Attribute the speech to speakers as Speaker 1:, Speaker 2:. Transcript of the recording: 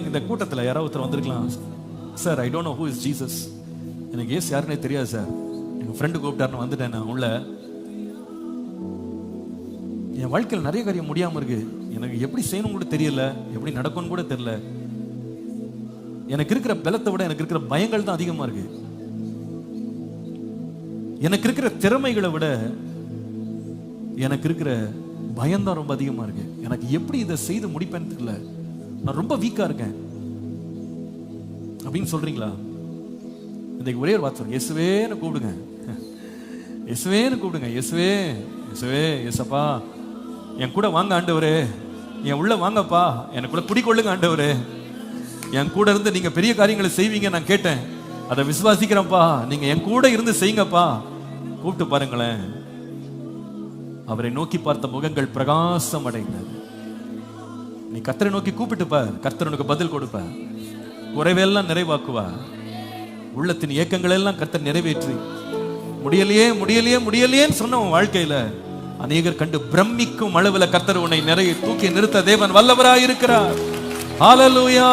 Speaker 1: இந்த கூட்டத்தில் யாராவது ஒருத்தர் வந்திருக்கலாம், sir I don't know who is Jesus, எனக்கு ஏசு யாருன்னே தெரியாது சார், எங்கள் ஃப்ரெண்டு கூப்பிட்டாருன்னு வந்துட்டேன் நான் உள்ள. என் வாழ்க்கையில் நிறைய காரியம் முடியாமல் இருக்கு, எனக்கு எப்படி செய்யணும் கூட தெரியல, எப்படி நடக்கும்னு கூட தெரியல, எனக்கு இருக்கிற பலத்தை விட எனக்கு இருக்கிற பயங்கள் தான் அதிகமாக இருக்கு, எனக்கு இருக்கிற திறமைகளை விட எனக்கு இருக்கிற பயம்தான் ரொம்ப அதிகமா இருக்கு, எனக்கு எப்படி இதை செய்து முடிப்பேன்னு தெரியல, நான் ரொம்ப வீக்கா இருக்கேன் அப்படின்னு சொல்றீங்களா? இன்னைக்கு ஒரே ஒரு வார்த்தை, இயேசுவேன்னு கூப்பிடுங்க, இயேசுவேன்னு கூப்பிடுங்க, இயேசுவே இயேசுவே இயேசப்பா என் கூட வாங்க ஆண்டவரே, என் உள்ள வாங்கப்பா, எனக்குள்ள குடிக்கொள்ளுங்க ஆண்டவரே, என் கூட இருந்து நீங்க பெரிய காரியங்களை செய்வீங்க நான் கேட்டேன், அதை விசுவாசிக்கிறேன்ப்பா, நீங்க என் கூட இருந்து செய்யுங்கப்பா. கூப்பிட்டு பாருங்களேன், அவரை நோக்கி பார்த்த முகங்கள் பிரகாசம் அடைந்தது. நீ கர்த்தரை நோக்கி கூப்பிட்டு பார், கர்த்தர் உனக்கு பதில் கொடுப்ப, குறைவெல்லாம் நிறைவாக்குவா, உள்ளத்தின் ஏக்கங்கள் எல்லாம் கர்த்தர் நிறைவேற்றி முடியலையே முடியலையே முடியலையேன்னு சொன்ன உன் வாழ்க்கையில அநேகர் கண்டு பிரமிக்கும் அளவுல கர்த்தர் உன்னை நிறைய தூக்கி நிறுத்த தேவன் வல்லவராய் இருக்கிறார். ஹல்லேலூயா.